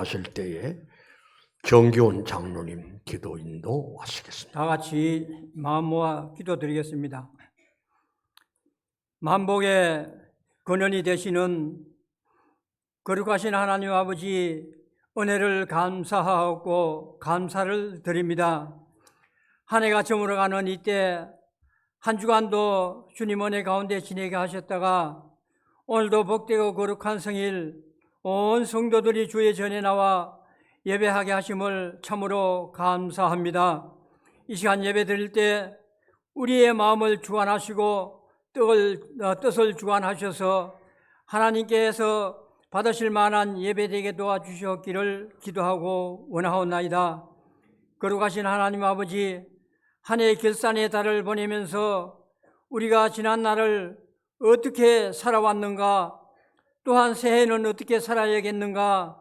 기도하실 때에 정기훈 장로님 기도 인도하시겠습니다. 다 같이 마음 모아 기도드리겠습니다. 만복의 근원이 되시는 거룩하신 하나님 아버지, 은혜를 감사하고 감사를 드립니다. 한 해가 저물어가는 이때 한 주간도 주님 은혜 가운데 지내게 하셨다가 오늘도 복되고 거룩한 성일 온 성도들이 주의 전에 나와 예배하게 하심을 참으로 감사합니다. 이 시간 예배 드릴 때 우리의 마음을 주관하시고 뜻을 주관하셔서 하나님께서 받으실 만한 예배되게 도와주셨기를 기도하고 원하옵나이다. 거룩하신 하나님 아버지, 한 해의 결산의 달을 보내면서 우리가 지난 날을 어떻게 살아왔는가, 또한 새해는 어떻게 살아야겠는가,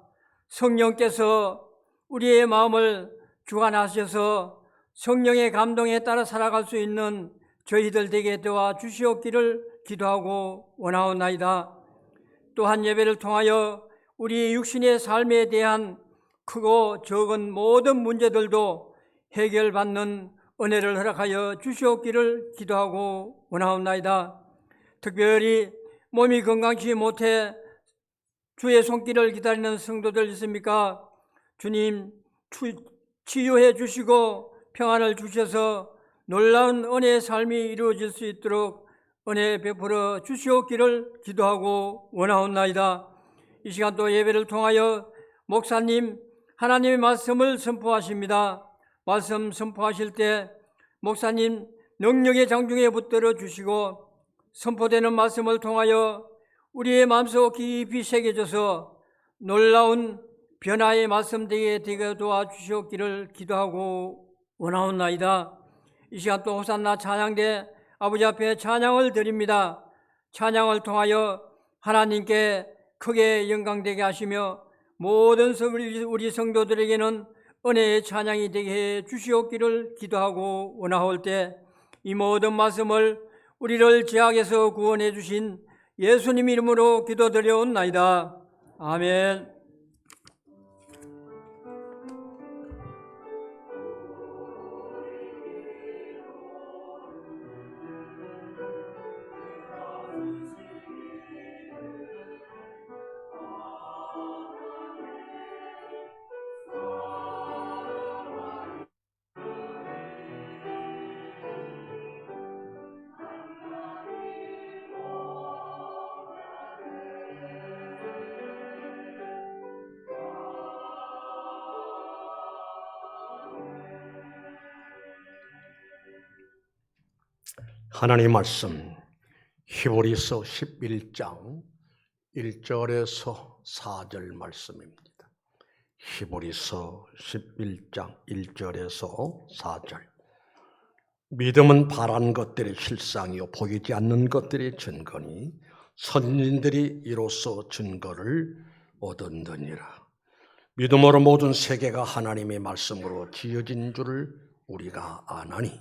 성령께서 우리의 마음을 주관하셔서 성령의 감동에 따라 살아갈 수 있는 저희들 되게 도와주시옵기를 기도하고 원하옵나이다. 또한 예배를 통하여 우리 육신의 삶에 대한 크고 적은 모든 문제들도 해결받는 은혜를 허락하여 주시옵기를 기도하고 원하옵나이다. 특별히 몸이 건강치 못해 주의 손길을 기다리는 성도들 있습니까? 주님, 치유해 주시고 평안을 주셔서 놀라운 은혜의 삶이 이루어질 수 있도록 은혜 베풀어 주시옵기를 기도하고 원하옵나이다. 이 시간 또 예배를 통하여 목사님, 하나님의 말씀을 선포하십니다. 말씀 선포하실 때 목사님 능력의 장중에 붙들어 주시고 선포되는 말씀을 통하여 우리의 마음속 깊이 새겨져서 놀라운 변화의 말씀 되게 도와주시옵기를 기도하고 원하옵나이다. 이 시간 또 호산나 찬양대 아버지 앞에 찬양을 드립니다. 찬양을 통하여 하나님께 크게 영광되게 하시며 모든 우리 성도들에게는 은혜의 찬양이 되게 해 주시옵기를 기도하고 원하올 때 이 모든 말씀을 우리를 죄악에서 구원해 주신 예수님 이름으로 기도드려옵나이다. 아멘. 하나님 말씀 히브리서 11장 1절에서 4절 말씀입니다. 히브리서 11장 1절에서 4절. 믿음은 바란 것들의 실상이요 보이지 않는 것들의 증거니 선진들이 이로써 증거를 얻었느니라. 믿음으로 모든 세계가 하나님의 말씀으로 지어진 줄을 우리가 아나니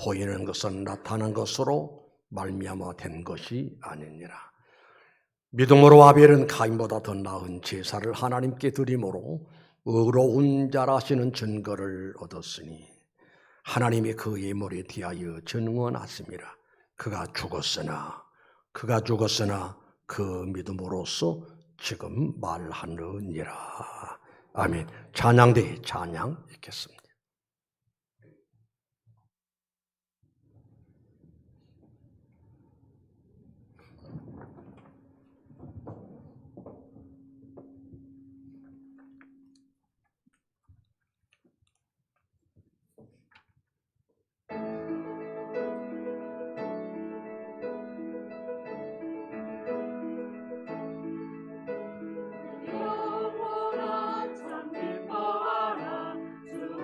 보이는 것은 나타난 것으로 말미암아 된 것이 아니니라. 믿음으로 아벨은 가인보다 더 나은 제사를 하나님께 드림으로 의로운 자라시는 증거를 얻었으니 하나님이 그 예물에 대하여 증언하심이라. 그가 죽었으나 그 믿음으로써 지금 말하느니라. 아멘. 찬양대에 찬양 읽겠습니다. 영원한 참 기뻐하라 주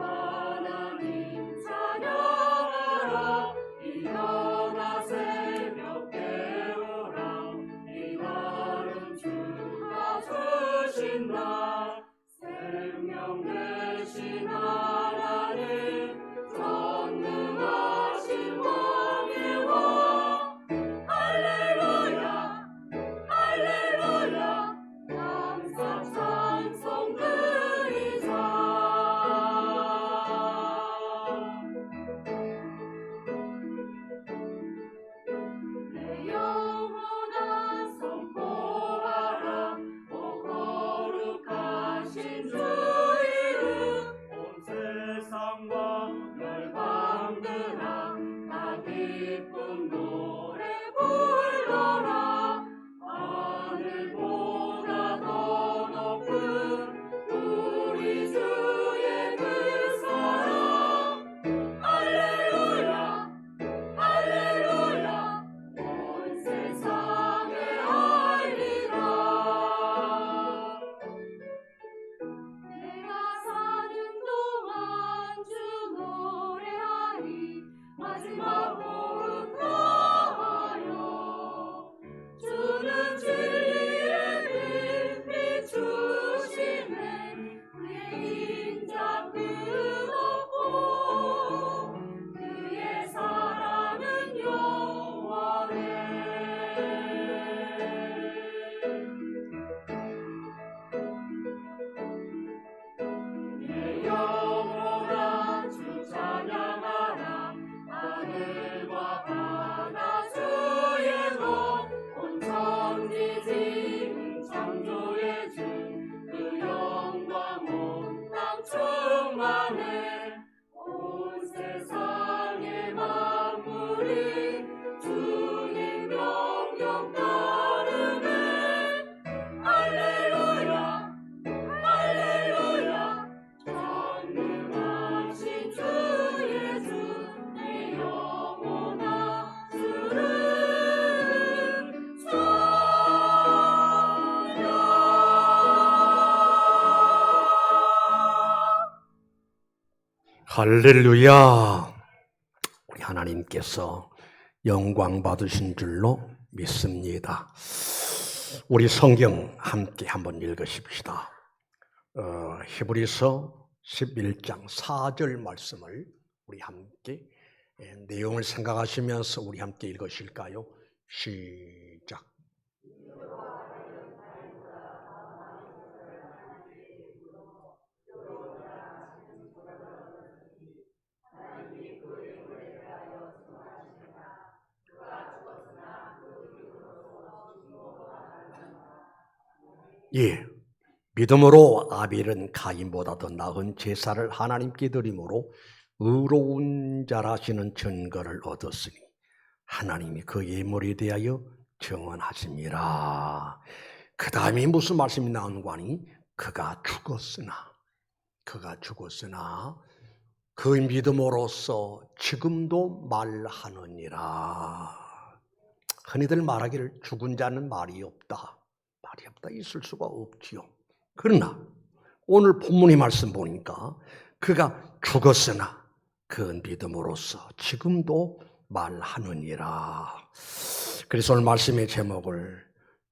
할렐루야. 우리 하나님께서 영광 받으신 줄로 믿습니다. 우리 성경 함께 한번 읽으십시다. 히브리서 11장 4절 말씀을 우리 함께 내용을 생각하시면서 우리 함께 읽으실까요? 시작. 예, 믿음으로 아벨은 가인보다 더 나은 제사를 하나님께 드림으로 의로운 자라시는 증거를 얻었으니 하나님이 그 예물에 대하여 정언하심이라. 그 다음에 무슨 말씀이 나오는 거니? 그가 죽었으나 그 믿음으로써 지금도 말하느니라. 흔히들 말하기를 죽은 자는 말이 없다. 있을 수가 없지요. 그러나 오늘 본문의 말씀 보니까 그가 죽었으나 그 믿음으로써 지금도 말하느니라. 그래서 오늘 말씀의 제목을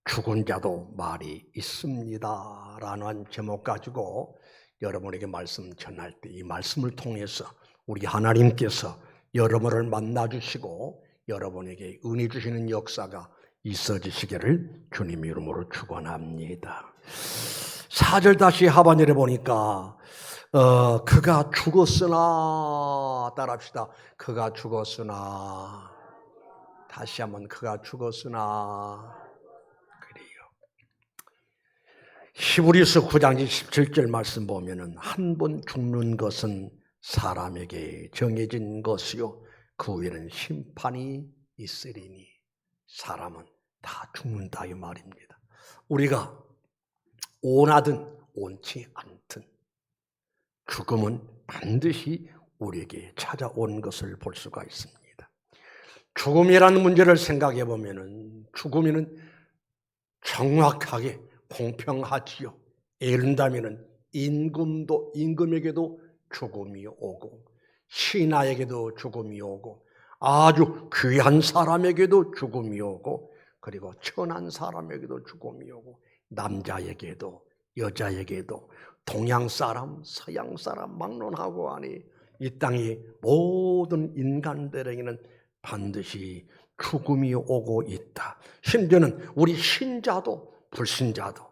죽은 자도 말이 있습니다 라는 제목 가지고 여러분에게 말씀 전할 때 이 말씀을 통해서 우리 하나님께서 여러분을 만나주시고 여러분에게 은혜 주시는 역사가 있어지시기를 주님 이름으로 축원합니다. 4절 다시 하반절에 보니까 그가 죽었으나, 따라합시다. 그가 죽었으나, 다시 한번 그가 죽었으나. 그래요. 히브리서 9장 17절 말씀 보면은 한 번 죽는 것은 사람에게 정해진 것이요 그 후에는 심판이 있으리니 사람은 다 죽는다 이 말입니다. 우리가 원하든 원치 않든 죽음은 반드시 우리에게 찾아온 것을 볼 수가 있습니다. 죽음이라는 문제를 생각해 보면은 죽음에는 정확하게 공평하지요. 예를 들면은 임금에게도 죽음이 오고 신하에게도 죽음이 오고 아주 귀한 사람에게도 죽음이 오고 그리고 천한 사람에게도 죽음이 오고 남자에게도 여자에게도 동양 사람 서양 사람 막론하고 하니 이 땅의 모든 인간들에게는 반드시 죽음이 오고 있다. 심지어는 우리 신자도 불신자도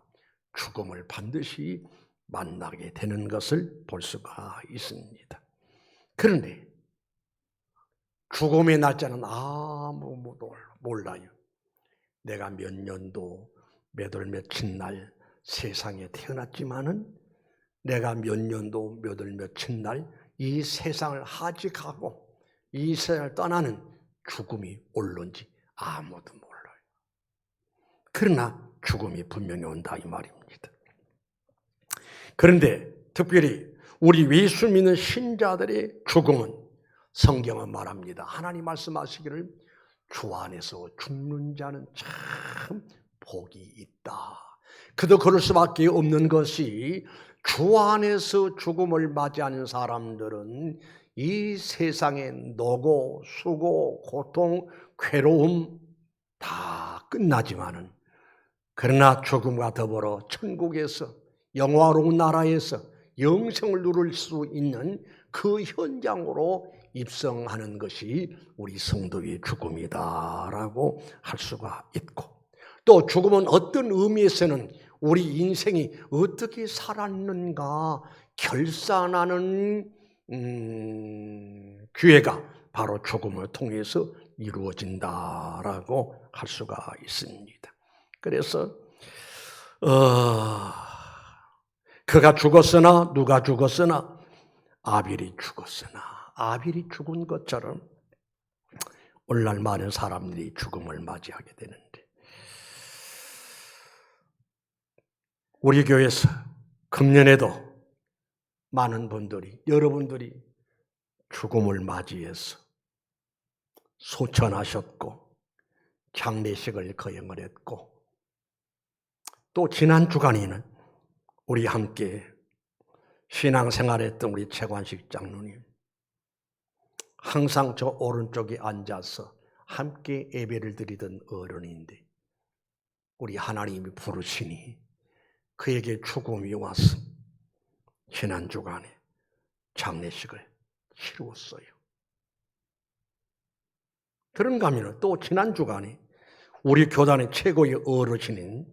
죽음을 반드시 만나게 되는 것을 볼 수가 있습니다. 그런데 죽음의 날짜는 아무도 몰라요. 내가 몇 년도 몇 월 며칠 날 세상에 태어났지만은 내가 몇 년도 몇 월 며칠 날 이 세상을 하직하고 이 세상을 떠나는 죽음이 올런지 아무도 몰라요. 그러나 죽음이 분명히 온다 이 말입니다. 그런데 특별히 우리 예수 믿는 신자들의 죽음은 성경은 말합니다. 하나님 말씀하시기를 주 안에서 죽는 자는 참 복이 있다. 그도 그럴 수밖에 없는 것이 주 안에서 죽음을 맞이하는 사람들은 이 세상의 노고, 수고, 고통, 괴로움 다 끝나지만은 그러나 죽음과 더불어 천국에서 영화로운 나라에서 영생을 누릴 수 있는 그 현장으로 입성하는 것이 우리 성도의 죽음이다라고 할 수가 있고 또 죽음은 어떤 의미에서는 우리 인생이 어떻게 살았는가 결산하는 기회가 바로 죽음을 통해서 이루어진다라고 할 수가 있습니다. 그래서 그가 죽었으나 누가 죽었으나 아벨이 죽었으나 아벨이 죽은 것처럼 오늘날 많은 사람들이 죽음을 맞이하게 되는데 우리 교회에서 금년에도 많은 분들이 여러분들이 죽음을 맞이해서 소천하셨고 장례식을 거행을 했고 또 지난 주간에는 우리 함께 신앙생활했던 우리 최관식 장로님 항상 저 오른쪽에 앉아서 함께 예배를 드리던 어른인데 우리 하나님이 부르시니 그에게 죽음이 와서 지난 주간에 장례식을 치루었어요. 그런가 하면 또 지난 주간에 우리 교단의 최고의 어르신인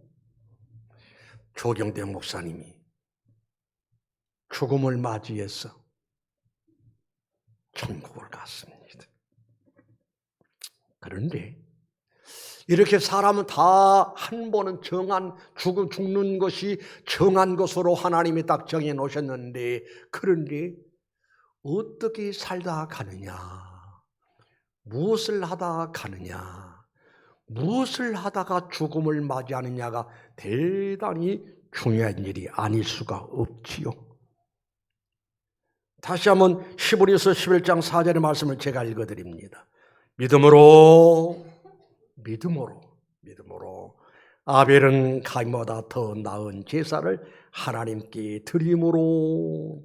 조경대 목사님이 죽음을 맞이해서 천국을 갔습니다. 그런데 이렇게 사람은 다 한 번은 죽는 것이 정한 것으로 하나님이 딱 정해 놓으셨는데, 그런데 어떻게 살다 가느냐, 무엇을 하다 가느냐, 무엇을 하다가 죽음을 맞이하느냐가 대단히 중요한 일이 아닐 수가 없지요. 다시 한번 히브리서 11장 4절의 말씀을 제가 읽어드립니다. 믿음으로 아벨은 가인보다 더 나은 제사를 하나님께 드림으로.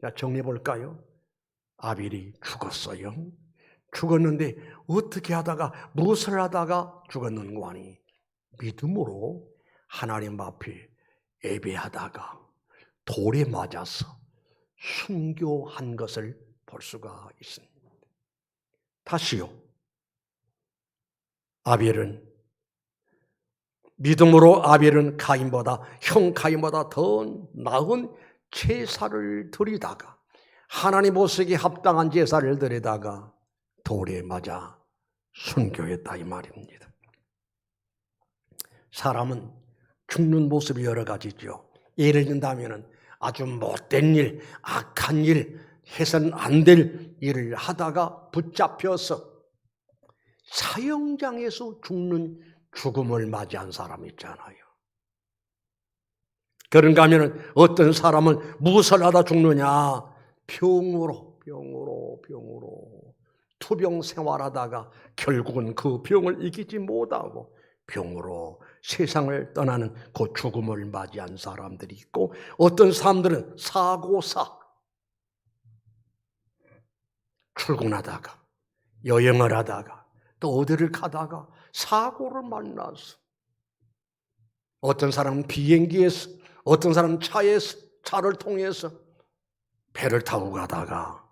자, 정리해 볼까요? 아벨이 죽었어요. 죽었는데 어떻게 하다가, 무엇을 하다가 죽었는가 하니 믿음으로 하나님 앞에 예배하다가 돌에 맞아서 순교한 것을 볼 수가 있습니다. 다시요. 믿음으로 아벨은 형 가인보다 더 나은 제사를 드리다가, 하나님 보시기에 합당한 제사를 드리다가 돌에 맞아 순교했다 이 말입니다. 사람은 죽는 모습이 여러 가지죠. 예를 든다면 아주 못된 일, 악한 일, 해서는 안 될 일을 하다가 붙잡혀서 사형장에서 죽는 죽음을 맞이한 사람 있잖아요. 그런가 하면 어떤 사람은 무엇을 하다 죽느냐? 병으로 투병 생활하다가 결국은 그 병을 이기지 못하고 병으로 세상을 떠나는 그 죽음을 맞이한 사람들이 있고, 어떤 사람들은 사고사, 출근하다가 여행을 하다가 또 어디를 가다가 사고를 만나서, 어떤 사람은 비행기에서, 어떤 사람은 차를 통해서, 배를 타고 가다가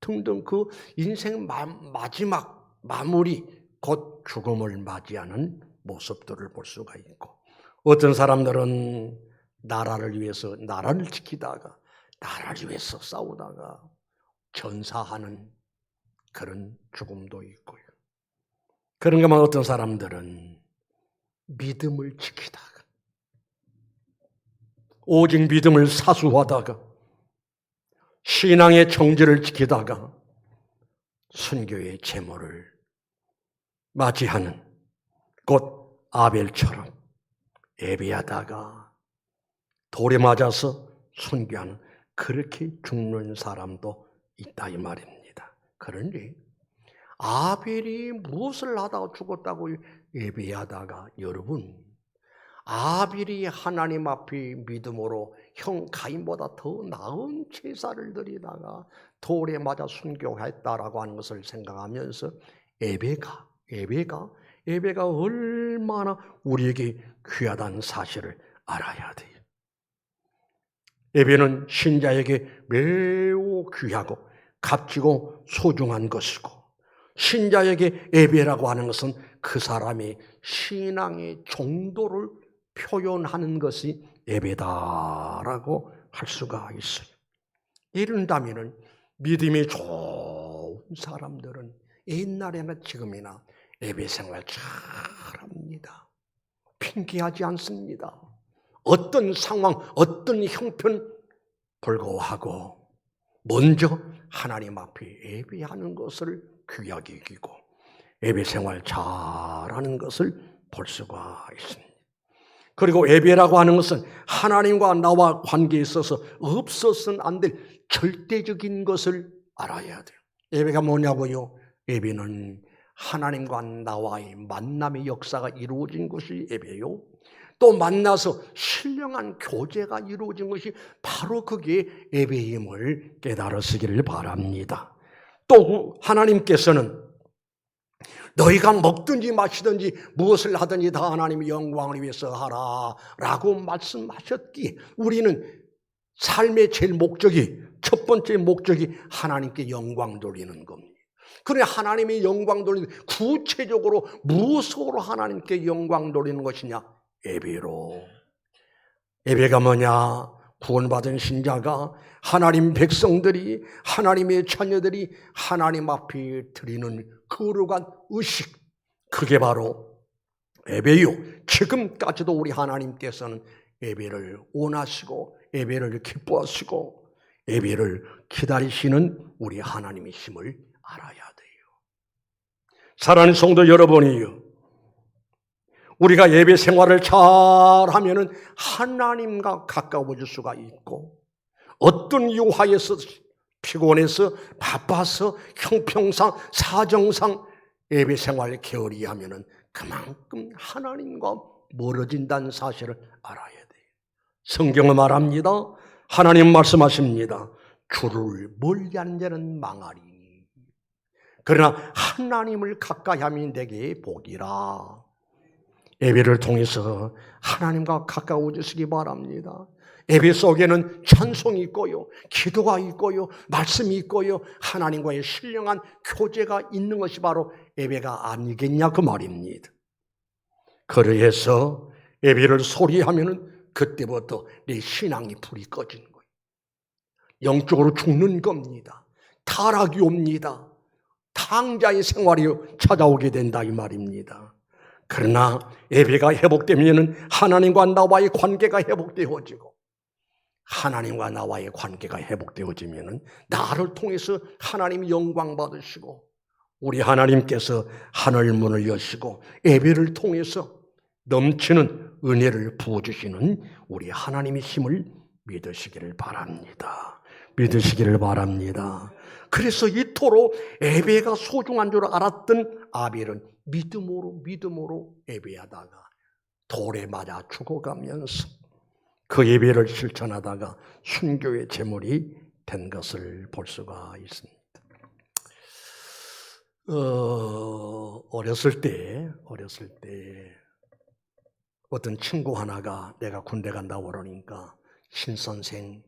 등등 그 인생 마지막 마무리, 곧 죽음을 맞이하는 모습들을 볼 수가 있고, 어떤 사람들은 나라를 위해서, 나라를 지키다가 나라를 위해서 싸우다가 전사하는 그런 죽음도 있고요. 그런가 하면 어떤 사람들은 믿음을 지키다가, 오직 믿음을 사수하다가, 신앙의 정죄를 지키다가 순교의 제모를 맞이하는, 곧 아벨처럼 예배하다가 돌에 맞아서 순교하는, 그렇게 죽는 사람도 있다 이 말입니다. 그런데 아벨이 무엇을 하다가 죽었다고 예배하다가, 여러분, 아벨이 하나님 앞에 믿음으로 형 가인보다 더 나은 제사를 드리다가 돌에 맞아 순교했다라고 하는 것을 생각하면서 예배가 얼마나 우리에게 귀하다는 사실을 알아야 돼요. 예배는 신자에게 매우 귀하고 값지고 소중한 것이고, 신자에게 예배라고 하는 것은 그 사람의 신앙의 정도를 표현하는 것이 예배다라고 할 수가 있어요. 이른다면 믿음이 좋은 사람들은 옛날에나 지금이나 예배 생활 잘합니다. 핑계하지 않습니다. 어떤 상황, 어떤 형편 불구하고 먼저 하나님 앞에 예배하는 것을 귀하게 여기고 예배 생활 잘하는 것을 볼 수가 있습니다. 그리고 예배라고 하는 것은 하나님과 나와 관계에 있어서 없어서는 안 될 절대적인 것을 알아야 돼요. 예배가 뭐냐고요? 예배는 하나님과 나와의 만남의 역사가 이루어진 것이 예배요. 또 만나서 신령한 교제가 이루어진 것이 바로 그게 예배임을 깨달으시기를 바랍니다. 또 하나님께서는 너희가 먹든지 마시든지 무엇을 하든지 다 하나님의 영광을 위해서 하라 라고 말씀하셨기에 우리는 삶의 제일 목적이, 첫 번째 목적이 하나님께 영광 돌리는 겁니다. 그래, 하나님의 영광 돌리는, 구체적으로 무엇으로 하나님께 영광 돌리는 것이냐? 예배로. 예배가 뭐냐? 구원받은 신자가, 하나님 백성들이, 하나님의 자녀들이 하나님 앞에 드리는 거룩한 의식, 그게 바로 예배요. 지금까지도 우리 하나님께서는 예배를 원하시고 예배를 기뻐하시고 예배를 기다리시는 우리 하나님이심을 알아야 돼요. 사랑하는 성도 여러분이요, 우리가 예배 생활을 잘하면은 하나님과 가까워질 수가 있고, 어떤 유하에서, 피곤해서, 바빠서, 형평상, 사정상 예배 생활을 게을리 하면은 그만큼 하나님과 멀어진다는 사실을 알아야 돼요. 성경은 말합니다. 하나님 말씀하십니다. 주를 멀리하는 자는 망하리니 그러나 하나님을 가까이 하면 내게 복이라. 예배를 통해서 하나님과 가까워지시기 바랍니다. 예배 속에는 찬송이 있고요, 기도가 있고요, 말씀이 있고요, 하나님과의 신령한 교제가 있는 것이 바로 예배가 아니겠냐 그 말입니다. 그래서 예배를 소리하면은 그때부터 내 신앙이 불이 꺼지는 거예요. 영적으로 죽는 겁니다. 타락이 옵니다. 탕자의 생활이 찾아오게 된다 이 말입니다. 그러나 예배가 회복되면 하나님과 나와의 관계가 회복되어지고, 하나님과 나와의 관계가 회복되어지면 나를 통해서 하나님이 영광 받으시고, 우리 하나님께서 하늘 문을 여시고 예배를 통해서 넘치는 은혜를 부어주시는 우리 하나님의 힘을 믿으시기를 바랍니다. 믿으시기를 바랍니다. 그래서 이토록 예배가 소중한 줄 알았던 아벨은 믿음으로 예배하다가 돌에 맞아 죽어가면서 그 예배를 실천하다가 순교의 제물이 된 것을 볼 수가 있습니다. 어렸을 때 어떤 친구 하나가 내가 군대 간다고 그러니까, 신선생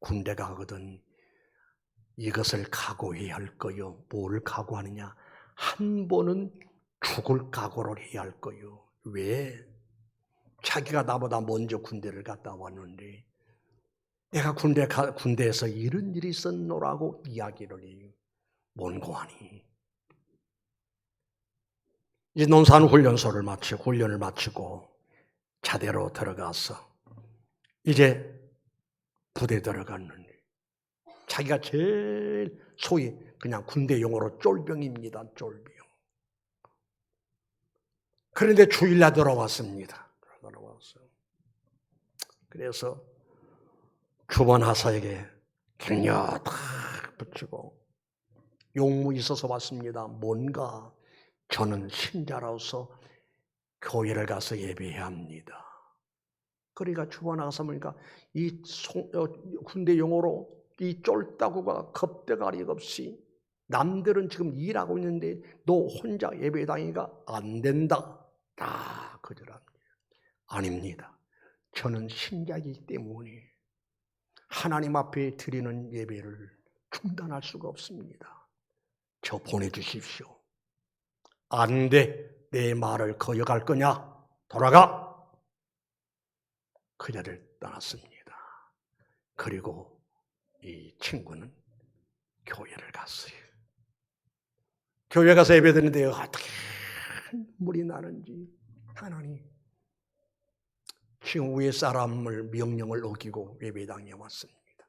군대 가거든 이것을 각오해야 할 거요. 뭘 각오하느냐? 한 번은 죽을 각오를 해야 할 거요. 왜? 자기가 나보다 먼저 군대를 갔다 왔는데 내가 군대에서 이런 일이 있었노라고 이야기를 해요. 뭔고 하니? 이제 논산 훈련소를 마치고 훈련을 마치고 자대로 들어가서 이제 부대 들어갔는데 자기가 제일 소위 그냥 군대 용어로 쫄병입니다. 쫄병. 그런데 주일날 돌아왔습니다. 그래서 주번 하사에게 격려 딱 붙이고 용무 있어서 왔습니다. 뭔가 저는 신자로서 교회를 가서 예배해야 합니다. 그러니까 주번 하사 보니까 이 군대 용어로 이 쫄따구가 겁대가리 없이 남들은 지금 일하고 있는데 너 혼자 예배당이가 안 된다. 다 거절합니다. 아닙니다. 저는 신자이기 때문에 하나님 앞에 드리는 예배를 중단할 수가 없습니다. 저 보내주십시오. 안 돼. 내 말을 거역할 거냐? 돌아가. 그녀를 떠났습니다. 그리고 이 친구는 교회를 갔어요. 교회 가서 예배드리는데 어떻게 물이 나는지, 하나님 지금 위에 사람을 명령을 어기고 예배당에 왔습니다.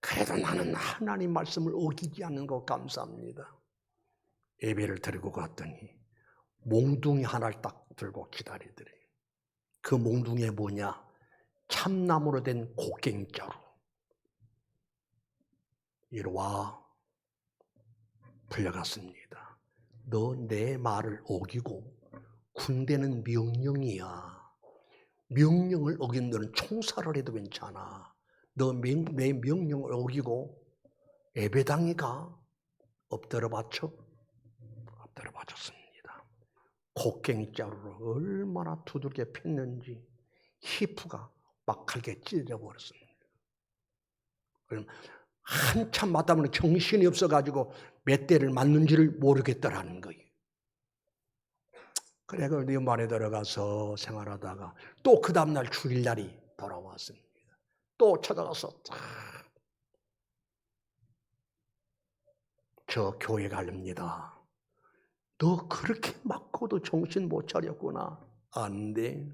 그래도 나는 하나님 말씀을 어기지 않는 것 감사합니다. 예배를 드리고 갔더니 몽둥이 하나를 딱 들고 기다리더래요. 그 몽둥이에 뭐냐? 참나무로 된 곡괭이자루. 이리 와. 불려갔습니다. 너 내 말을 어기고 군대는 명령이야. 명령을 어긴 너는 총살을 해도 괜찮아. 너 내 명령을 어기고 예배당에 가. 엎드려 받쳐? 엎드려 받쳤습니다. 곡괭이자루로 얼마나 두들겨 폈는지 히프가 막하게 찢어버렸습니다. 그럼 한참 맞다면 정신이 없어가지고 몇 대를 맞는지를 모르겠더라는 거예요. 그래, 그 연말에 들어가서 생활하다가 또 그 다음날 주일날이 돌아왔습니다. 또 찾아가서 저 교회 가렵니다. 너 그렇게 맞고도 정신 못 차렸구나. 안 돼.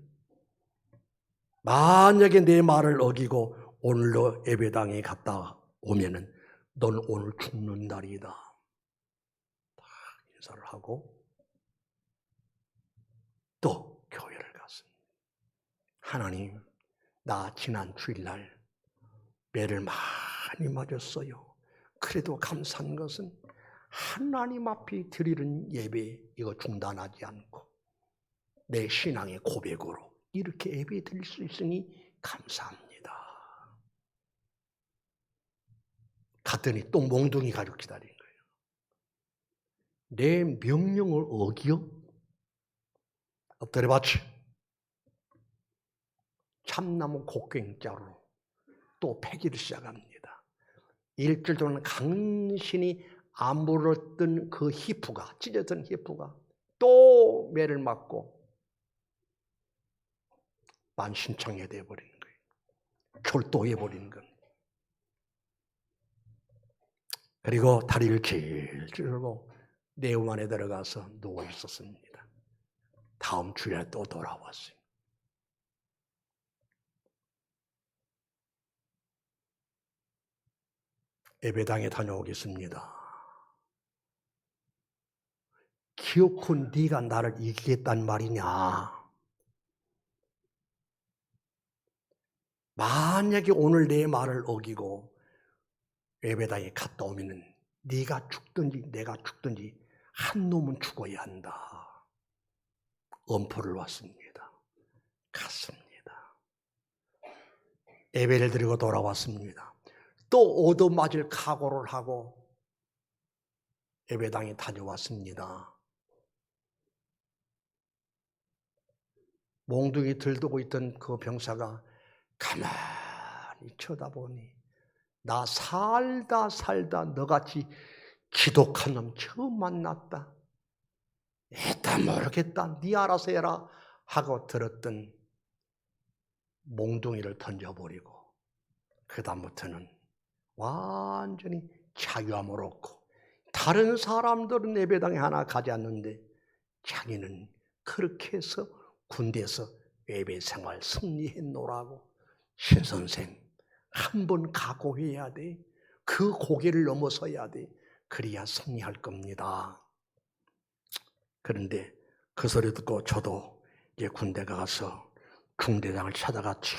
만약에 내 말을 어기고 오늘로 예배당에 갔다 오면은 넌 오늘 죽는 날이다. 다 인사를 하고 또 교회를 갔습니다. 하나님, 나 지난 주일날 매를 많이 맞았어요. 그래도 감사한 것은 하나님 앞에 드리는 예배 이거 중단하지 않고 내 신앙의 고백으로 이렇게 예배 드릴 수 있으니 감사합니다. 갔더니 또 몽둥이 가지고 기다린 거예요. 내 명령을 어기어? 엎드려 받치. 참나무 곡괭이자루로 또 패기를 시작합니다. 일주일 동안 간신히 안 물었던 그 히프가, 찢어진 히프가 또 매를 맞고 만신창이 되어버리는 거예요. 졸도해버리는 겁니다. 그리고 다리를 길들고 내음 안에 들어가서 누워 있었습니다. 다음 주일에 또 돌아왔어요. 예배당에 다녀오겠습니다. 기어코 네가 나를 이기겠단 말이냐? 만약에 오늘 내 말을 어기고 예배당에 갔다 오면은 네가 죽든지 내가 죽든지 한 놈은 죽어야 한다. 엄포를 왔습니다. 갔습니다. 예배를 드리고 돌아왔습니다. 또 얻어맞을 각오를 하고 예배당에 다녀왔습니다. 몽둥이 들고 있던 그 병사가 가만히 쳐다보니 나 살다 너같이 지독한 놈 처음 만났다. 에따 모르겠다. 네 알아서 해라 하고 들었던 몽둥이를 던져버리고 그 다음부터는 완전히 자유함을 얻고 다른 사람들은 예배당에 하나 가지 않는데 자기는 그렇게 해서 군대에서 예배 생활 승리했노라고. 신선생 한번 각오해야 돼. 그 고개를 넘어서야 돼. 그래야 승리할 겁니다. 그런데 그 소리 듣고 저도 이제 군대 가서 중대장을 찾아갔죠.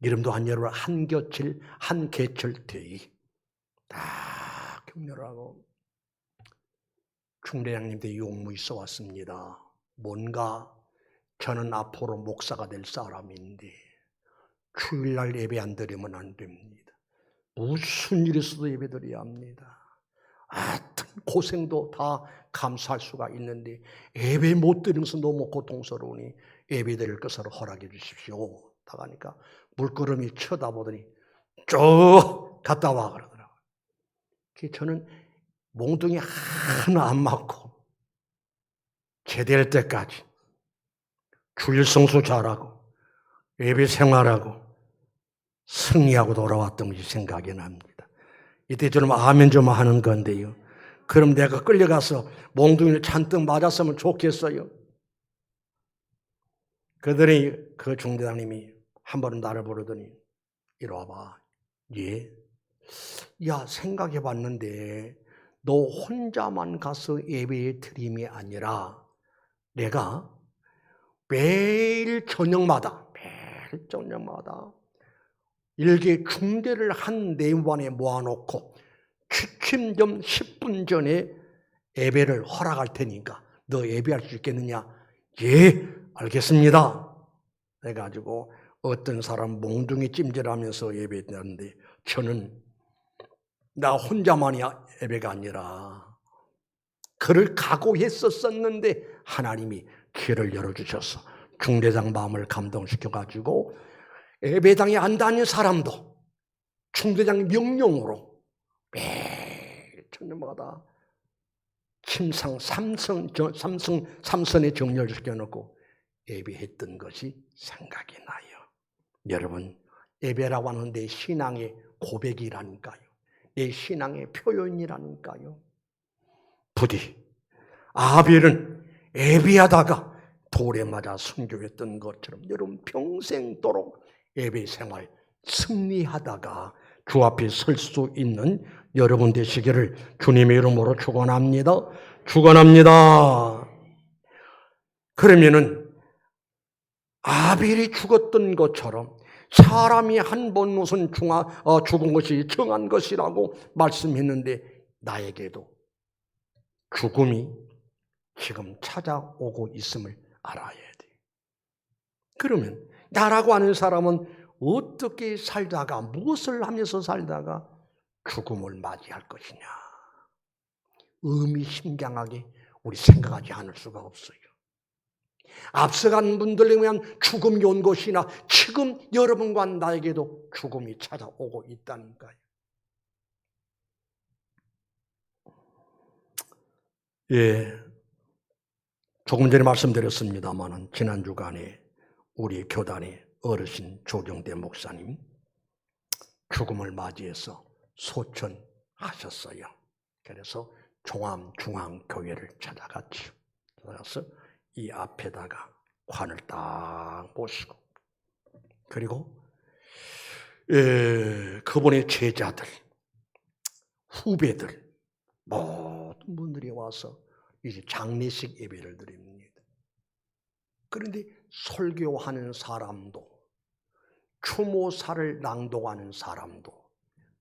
이름도 안 여러분 한계철 대위 다 격려하고 중대장님들이 용무 있어 왔습니다. 뭔가 저는 앞으로 목사가 될 사람인데 주일날 예배 안 드리면 안 됩니다. 무슨 일이 있어도 예배 드려야 합니다. 하여튼 고생도 다 감수할 수가 있는데 예배 못 드리면서 너무 고통스러우니 예배 드릴 것으로 허락해 주십시오. 나가니까 물끄러미 쳐다보더니 쭉 갔다 와 그러더라고요. 저는 몽둥이 하나 안 맞고 제대할 때까지 주일 성수 잘하고 예배 생활하고 승리하고 돌아왔던 것이 생각이 납니다. 이때 좀 아멘 좀 하는 건데요. 그럼 내가 끌려가서 몽둥이를 잔뜩 맞았으면 좋겠어요. 그들이 그 중대장님이 한 번은 나를 부르더니 이리 와봐. 예? 야, 생각해 봤는데 너 혼자만 가서 예배 드림이 아니라 내가 매일 저녁마다 일개 중대를 한 내관에 모아놓고 취침 좀 10분 전에 예배를 허락할 테니까 너 예배할 수 있겠느냐? 예, 알겠습니다. 해가지고 어떤 사람 몽둥이 찜질하면서 예배했는데 저는 나 혼자만이 예배가 아니라 그를 각오했었었는데 하나님이 길을 열어주셔서 중대장 마음을 감동시켜가지고 예배당에 안 다닌 사람도 중대장 명령으로 매일 저녁마다 침상 삼선에 정렬을 시켜놓고 예배했던 것이 생각이 나요. 여러분, 예배라고 하는 내 신앙의 고백이라니까요. 내 신앙의 표현이라니까요. 부디 아벨은 예배하다가 돌에 맞아 순교했던 것처럼 여러분 평생도록 예배 생활 승리하다가 주 앞에 설 수 있는 여러분 되시기를 주님의 이름으로 축원합니다. 축원합니다. 그러면은 아벨이 죽었던 것처럼 사람이 한 번 우선 죽은 것이 정한 것이라고 말씀했는데 나에게도 죽음이 지금 찾아오고 있음을 알아야 돼. 그러면 나라고 하는 사람은 어떻게 살다가 무엇을 하면서 살다가 죽음을 맞이할 것이냐. 의미심장하게 우리 생각하지 않을 수가 없어요. 앞서간 분들에 의한 죽음이 온 것이나 지금 여러분과 나에게도 죽음이 찾아오고 있다니까요. 예, 조금 전에 말씀드렸습니다만 지난 주간에 우리 교단의 어르신 조경대 목사님 죽음을 맞이해서 소천하셨어요. 그래서 종암중앙교회를 찾아갔죠. 찾아가서 이 앞에다가 관을 딱 모시고 그리고 그분의 제자들, 후배들 모든 분들이 와서 이제 장례식 예배를 드립니다. 그런데 설교하는 사람도 추모사를 낭독하는 사람도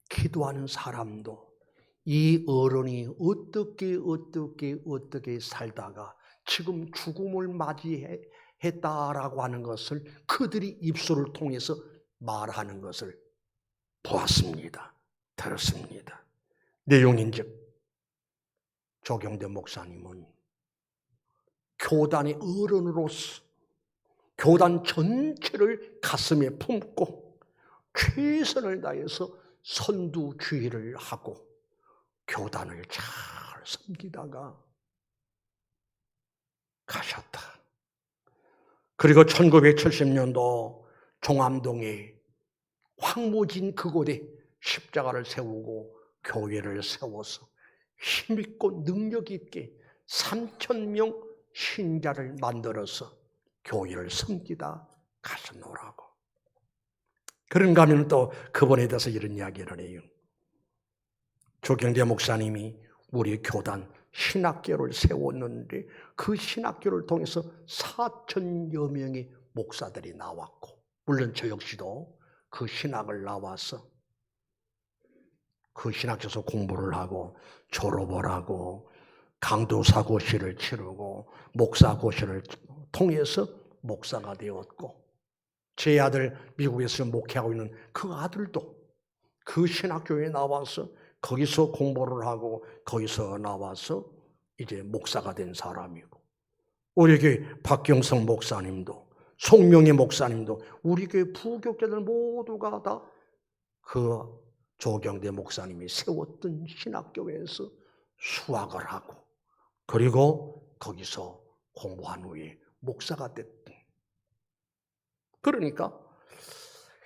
기도하는 사람도 이 어른이 어떻게 살다가 지금 죽음을 맞이했다라고 하는 것을 그들이 입술을 통해서 말하는 것을 보았습니다. 들었습니다. 내용인즉 조경대 목사님은 교단의 어른으로서 교단 전체를 가슴에 품고 최선을 다해서 선두주의를 하고 교단을 잘 섬기다가 가셨다. 그리고 1970년도 종암동에 황무진 그곳에 십자가를 세우고 교회를 세워서 힘있고 능력 있게 3,000명 신자를 만들어서 교회를 섬기다 가셨노라고. 그런가 하면 또 그분에 대해서 이런 이야기를 해요. 조경대 목사님이 우리 교단 신학교를 세웠는데 그 신학교를 통해서 4,000여 명의 목사들이 나왔고 물론 저 역시도 그 신학을 나와서 그 신학교에서 공부를 하고 졸업을 하고 강도사고시를 치르고 목사고시를 통해서 목사가 되었고 제 아들 미국에서 목회하고 있는 그 아들도 그 신학교에 나와서 거기서 공부를 하고 거기서 나와서 이제 목사가 된 사람이고 우리 교회 박경성 목사님도 송명희 목사님도 우리 교회 부교육자들 모두가 다 그 조경대 목사님이 세웠던 신학교에서 수학을 하고 그리고 거기서 공부한 후에 목사가 됐던. 그러니까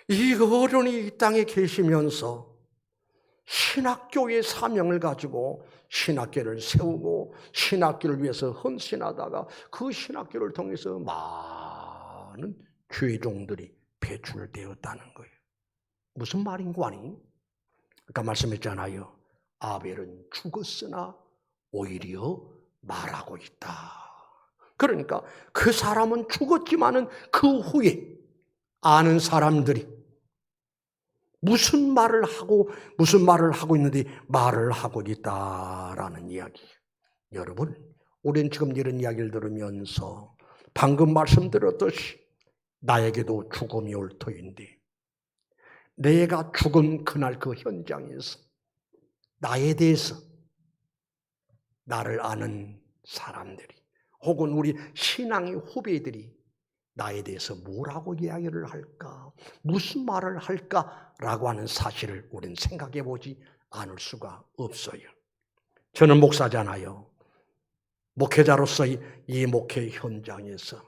이 어른이 이 땅에 계시면서 신학교의 사명을 가지고 신학교를 세우고 신학교를 위해서 헌신하다가 그 신학교를 통해서 많은 죄종들이 배출되었다는 거예요. 무슨 말인고 하니? 아까 말씀했잖아요. 아벨은 죽었으나 오히려 말하고 있다. 그러니까 그 사람은 죽었지만은 그 후에 아는 사람들이 무슨 말을 하고 있는데 말을 하고 있다라는 이야기. 여러분, 우리는 지금 이런 이야기를 들으면서 방금 말씀드렸듯이 나에게도 죽음이 올 터인데 내가 죽은 그날 그 현장에서 나에 대해서 나를 아는 사람들이 혹은 우리 신앙의 후배들이 나에 대해서 뭐라고 이야기를 할까, 무슨 말을 할까라고 하는 사실을 우리는 생각해 보지 않을 수가 없어요. 저는 목사잖아요. 목회자로서 이 목회 현장에서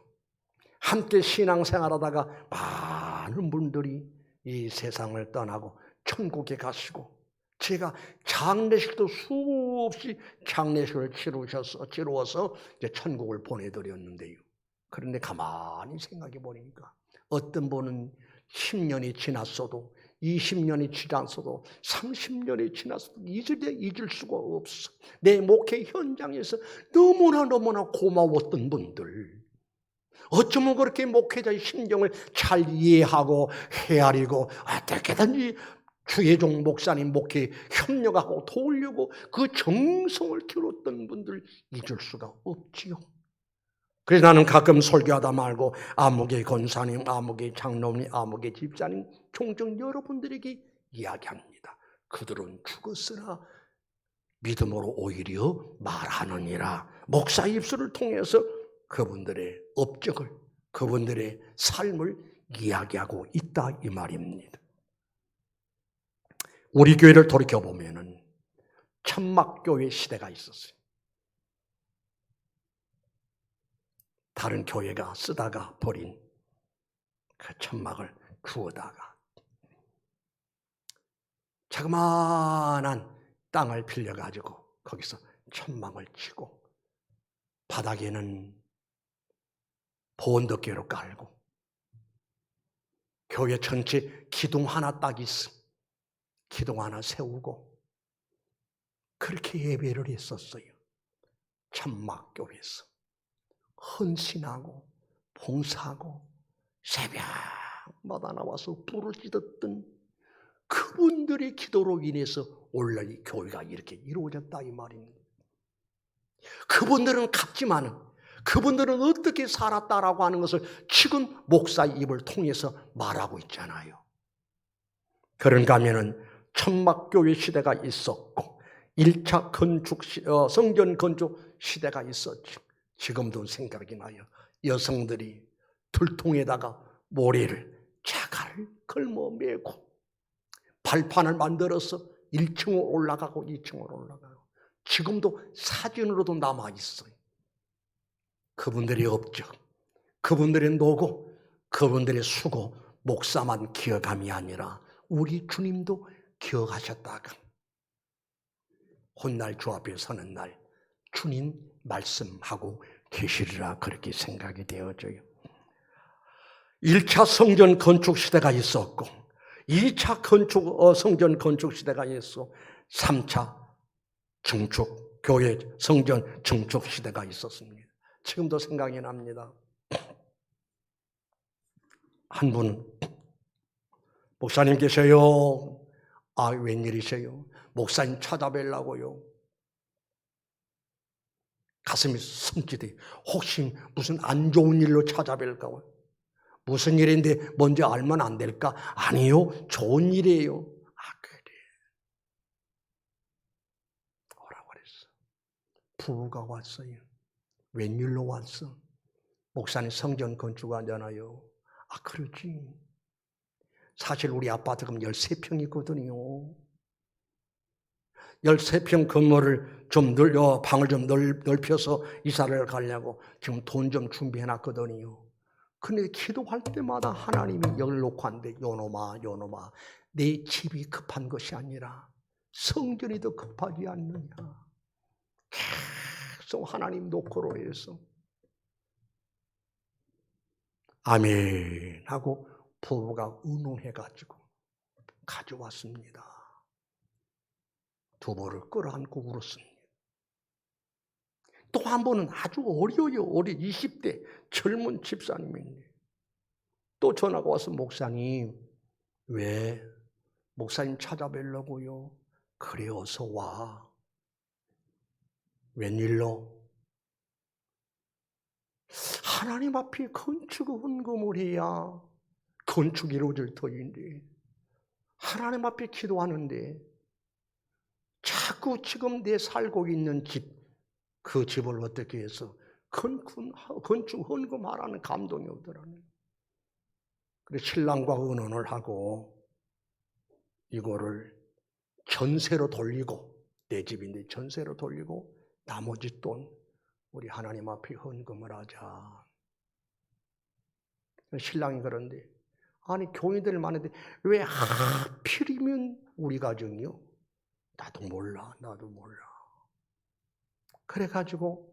함께 신앙생활하다가 많은 분들이 이 세상을 떠나고 천국에 가시고, 제가 장례식도 수없이 장례식을 치루어서 이제 천국을 보내드렸는데요. 그런데 가만히 생각해 보니까 어떤 분은 10년이 지났어도 20년이 지났어도 30년이 지났어도 잊을 수가 없어. 내 목회 현장에서 너무나 고마웠던 분들, 어쩌면 그렇게 목회자의 심정을 잘 이해하고 헤아리고 어떻게든지 주혜종 목사님 목회에 협력하고 도우려고 그 정성을 기울였던 분들 잊을 수가 없지요. 그래서 나는 가끔 설교하다 말고 아무개 권사님, 아무개 장로님, 아무개 집사님 종종 여러분들에게 이야기합니다. 그들은 죽었으나 믿음으로 오히려 말하느니라. 목사 입술을 통해서 그분들의 업적을, 그분들의 삶을 이야기하고 있다 이 말입니다. 우리 교회를 돌이켜보면 천막교회 시대가 있었어요. 다른 교회가 쓰다가 버린 그 천막을 주워다가 자그마한 땅을 빌려가지고 거기서 천막을 치고 바닥에는 보온덮개로 깔고 교회 전체 기둥 하나 딱 있어. 기둥 하나 세우고 그렇게 예배를 했었어요. 천막교회에서 헌신하고 봉사하고 새벽마다 나와서 불을 찌렀던 그분들의 기도로 인해서 오늘 이 교회가 이렇게 이루어졌다 이 말입니다. 그분들은 갔지만은 그분들은 어떻게 살았다라고 하는 것을 지금 목사의 입을 통해서 말하고 있잖아요. 그런가 하면은 천막교회 시대가 있었고 1차 성전 건축 시대가 있었죠. 지금도 생각이 나요. 여성들이 들통에다가 모래를 자갈을 걸머 매고 발판을 만들어서 1층으로 올라가고 2층으로 올라가고 지금도 사진으로도 남아있어요. 그분들의 업적, 그분들의 노고, 그분들의 수고, 목사만 기억함이 아니라 우리 주님도 기억하셨다가 훗날 주 앞에 서는 날 주님 말씀하고 계시리라 그렇게 생각이 되어져요. 1차 성전 건축 시대가 있었고 2차 성전 건축 시대가 있었고 3차 교회 성전 증축 시대가 있었습니다. 지금도 생각이 납니다. 한 분은 목사님 계세요. 아, 웬일이세요? 목사님 찾아뵈려고요. 가슴이 섬찟해. 혹시 무슨 안 좋은 일로 찾아뵐까? 무슨 일인데 먼저 알면 안 될까? 아니요, 좋은 일이에요. 아, 그래. 오라고 그랬어. 부부가 왔어요. 웬일로 왔어? 목사님 성전 건축하잖아요. 아, 그렇지. 사실 우리 아파트가 13평 있거든요. 13평 건물을 좀 방을 좀 넓혀서 이사를 가려고 지금 돈 좀 준비해 놨거든요. 근데 기도할 때마다 하나님이 열놓고 한대. 요놈아, 내 집이 급한 것이 아니라 성전이 더 급하지 않느냐. 계속 하나님 놓고로 해서 아멘 하고 부부가 의논해가지고 가져왔습니다. 두부를 끌어안고 울었습니다. 또 한 번은 아주 어려요. 20대 젊은 집사님인데 또 전화가 와서 목사님, 왜? 목사님 찾아뵈려고요. 그래, 어서 와. 웬일로? 하나님 앞에 건축 헌금을 해야 건축이 이루어질 터인데 하나님 앞에 기도하는데 자꾸 지금 내 살고 있는 집 그 집을 어떻게 해서 건축 헌금하라는 감동이 오더라고요. 그래서 신랑과 의논을 하고 이거를 전세로 돌리고, 내 집인데 전세로 돌리고 나머지 돈 우리 하나님 앞에 헌금을 하자. 신랑이 그런데, 아니 교인들 많은데 왜 하필이면 우리 가정이요? 나도 몰라. 그래가지고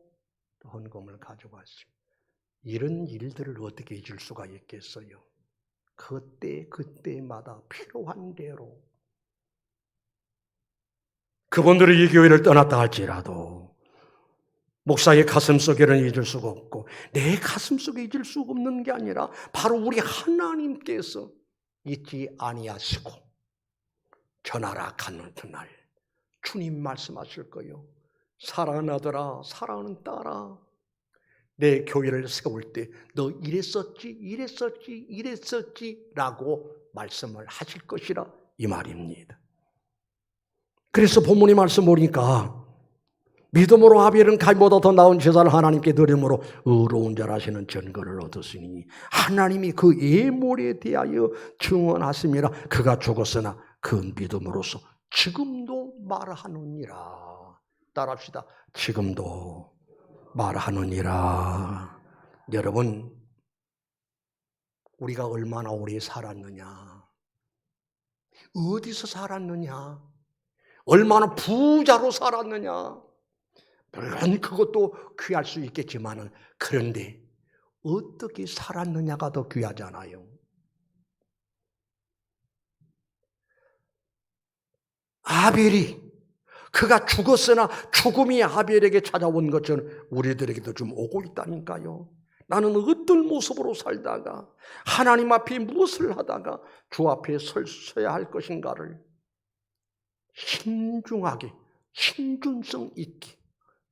헌금을 가져갔어요. 이런 일들을 어떻게 잊을 수가 있겠어요? 그때마다 필요한 대로. 그분들이 이 교회를 떠났다 할지라도 목사의 가슴 속에는 잊을 수가 없고, 내 가슴 속에 잊을 수가 없는 게 아니라 바로 우리 하나님께서 잊지 아니하시고 전하라 가는 그날 주님 말씀하실 거예요. 사랑하는 아들아, 사랑하는 딸아, 내 교회를 세울 때 너 이랬었지 라고 말씀을 하실 것이라, 이 말입니다. 그래서 본문의 말씀 보니까 믿음으로 아벨은 가인보다 더 나은 제사를 하나님께 드림으로 의로운 자라시는 증거를 얻었으니 하나님이 그 예물에 대하여 증언하심이라. 그가 죽었으나 그 믿음으로서 지금도 말하느니라. 따라합시다. 지금도 말하느니라. 여러분, 우리가 얼마나 오래 살았느냐, 어디서 살았느냐, 얼마나 부자로 살았느냐, 물론 그것도 귀할 수 있겠지만은, 그런데 어떻게 살았느냐가 더 귀하잖아요. 아벨이, 그가 죽었으나 죽음이 아벨에게 찾아온 것처럼 우리들에게도 좀 오고 있다니까요. 나는 어떤 모습으로 살다가 하나님 앞에 무엇을 하다가 주 앞에 서야 할 것인가를 신중하게, 신중성 있게,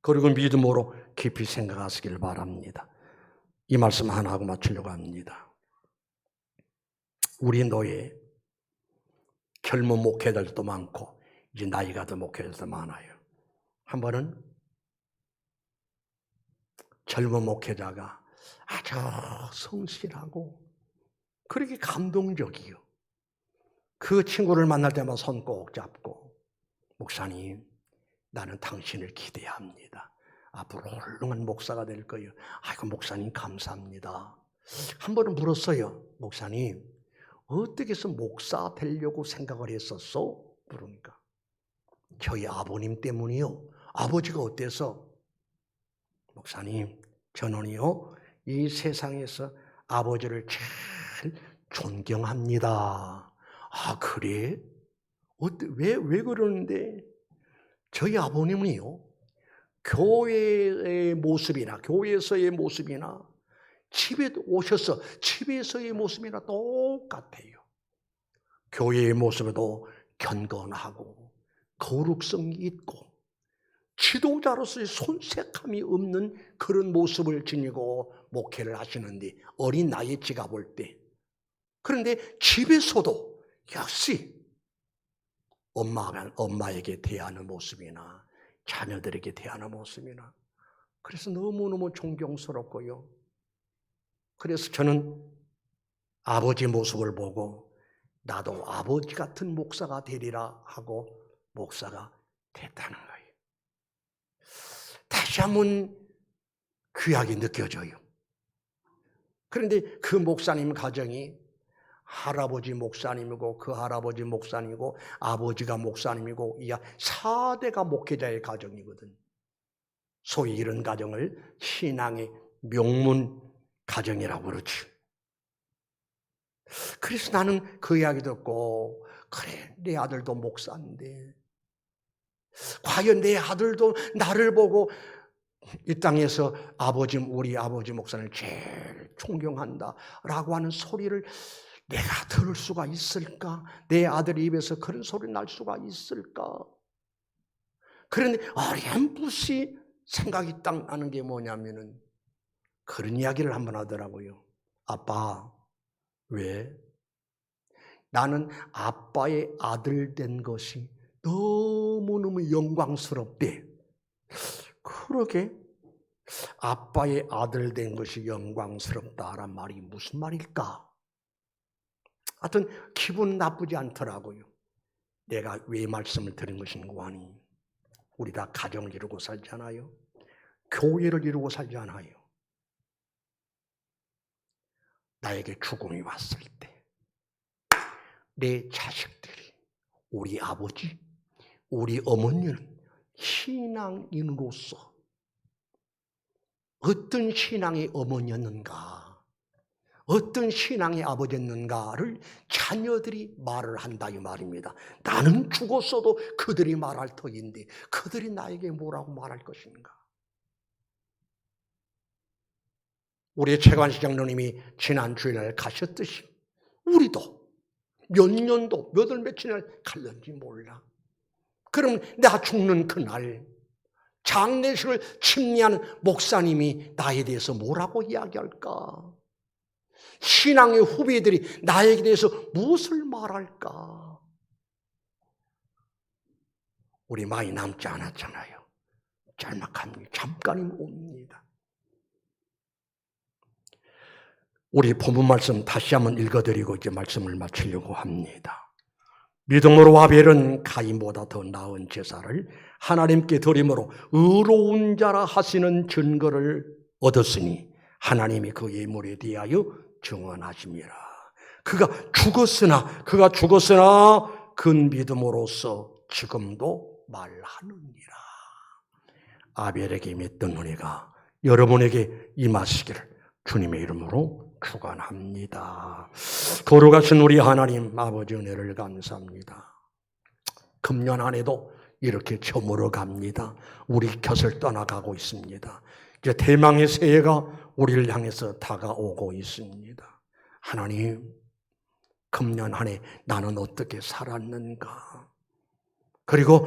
그리고 믿음으로 깊이 생각하시길 바랍니다. 이 말씀 하나 하고 마치려고 합니다. 우리 노예, 젊은 목회자들도 많고 이제 나이가 든 목회자들도 많아요. 한 번은 젊은 목회자가 아주 성실하고 그렇게 감동적이요. 그 친구를 만날 때마다 손 꼭 잡고, 목사님, 나는 당신을 기대합니다. 앞으로 훌륭한 목사가 될 거예요. 아이고 목사님 감사합니다. 한 번은 물었어요. 목사님, 어떻게 해서 목사 되려고 생각을 했었어? 그러니까 저희 아버님 때문이요. 아버지가 어때서? 목사님, 저는요 이 세상에서 아버지를 제일 존경합니다. 아 그래? 왜 그러는데? 저희 아버님은요 교회의 모습이나 교회에서의 모습이나 집에 오셔서 집에서의 모습이나 똑같아요. 교회의 모습에도 견건하고 거룩성이 있고 지도자로서의 손색함이 없는 그런 모습을 지니고 목회를 하시는데, 어린 나이에 제가 볼 때. 그런데 집에서도 역시 엄마에게 대하는 모습이나 자녀들에게 대하는 모습이나, 그래서 너무너무 존경스럽고요. 그래서 저는 아버지 모습을 보고 나도 아버지 같은 목사가 되리라 하고 목사가 됐다는 거예요. 다시 한번 귀하게 느껴져요. 그런데 그 목사님 가정이 할아버지 목사님이고 그 할아버지 목사님이고 아버지가 목사님이고 이야 4대가 목회자의 가정이거든. 소위 이런 가정을 신앙의 명문 가정이라고 그러지. 그래서 나는 그 이야기 듣고, 그래 내 아들도 목사인데 과연 내 아들도 나를 보고 이 땅에서 우리 아버지 목사를 제일 존경한다라고 하는 소리를 내가 들을 수가 있을까? 내 아들 입에서 그런 소리 날 수가 있을까? 그런데 어렴풋이 생각이 딱 나는 게 뭐냐면은 그런 이야기를 한번 하더라고요. 아빠, 왜? 나는 아빠의 아들 된 것이 너무너무 영광스럽대. 그러게 아빠의 아들 된 것이 영광스럽다란 말이 무슨 말일까? 하여튼 기분 나쁘지 않더라고요. 내가 왜 말씀을 드린 것인고 하니 우리 다 가정을 이루고 살잖아요. 교회를 이루고 살잖아요. 나에게 죽음이 왔을 때 내 자식들이, 우리 아버지, 우리 어머니는 신앙인으로서 어떤 신앙의 어머니였는가, 어떤 신앙의 아버지였는가를 자녀들이 말을 한다 이 말입니다. 나는 죽었어도 그들이 말할 터인데 그들이 나에게 뭐라고 말할 것인가. 우리 최관식 장로님이 지난 주일날 가셨듯이 우리도 몇 년도 몇 월 며칠날 갈는지 몰라. 그럼 내가 죽는 그날 장례식을 침례하는 목사님이 나에 대해서 뭐라고 이야기할까? 신앙의 후배들이 나에 대해서 무엇을 말할까? 우리 많이 남지 않았잖아요. 짤막한 잠깐이면 옵니다. 우리 본문 말씀 다시 한번 읽어드리고 이제 말씀을 마치려고 합니다. 믿음으로 아벨은 가인보다 더 나은 제사를 하나님께 드림으로 의로운 자라 하시는 증거를 얻었으니 하나님이 그 예물에 대하여 증언하심이라. 그가 죽었으나 그 믿음으로써 지금도 말하느니라. 아벨에게 맺던 은혜가 여러분에게 임하시기를 주님의 이름으로 축원합니다. 거룩하신 우리 하나님 아버지 은혜를 감사합니다. 금년 한 해도 이렇게 저물어 갑니다. 우리 곁을 떠나가고 있습니다. 이제 대망의 새해가 우리를 향해서 다가오고 있습니다. 하나님, 금년 한 해 나는 어떻게 살았는가? 그리고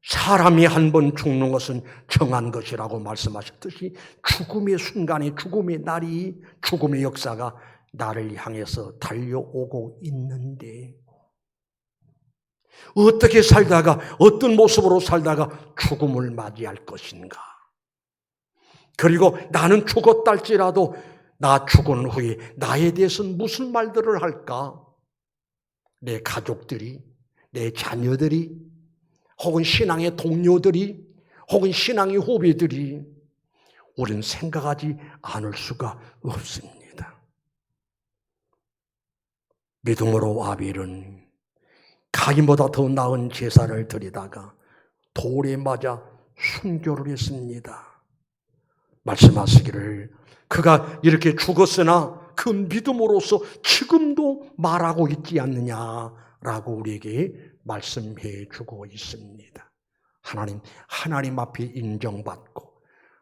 사람이 한 번 죽는 것은 정한 것이라고 말씀하셨듯이 죽음의 순간이, 죽음의 날이, 죽음의 역사가 나를 향해서 달려오고 있는데 어떻게 살다가, 어떤 모습으로 살다가 죽음을 맞이할 것인가? 그리고 나는 죽었다 할지라도 나 죽은 후에 나에 대해서는 무슨 말들을 할까? 내 가족들이, 내 자녀들이, 혹은 신앙의 동료들이, 혹은 신앙의 후배들이, 우리는 생각하지 않을 수가 없습니다. 믿음으로 아벨은 가인보다 더 나은 제사를 드리다가 돌에 맞아 순교를 했습니다. 말씀하시기를 그가 이렇게 죽었으나 그 믿음으로써 지금도 말하고 있지 않느냐라고 우리에게 말씀해 주고 있습니다. 하나님 앞에 인정받고,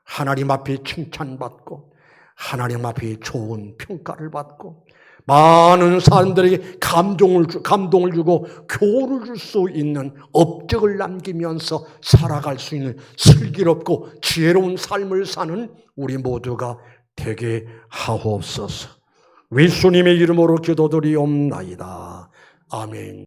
하나님 앞에 칭찬받고, 하나님 앞에 좋은 평가를 받고, 많은 사람들에게 감동을 주고 교훈을 줄 수 있는 업적을 남기면서 살아갈 수 있는 슬기롭고 지혜로운 삶을 사는 우리 모두가 되게 하옵소서. 예수님의 이름으로 기도드리옵나이다. 아멘.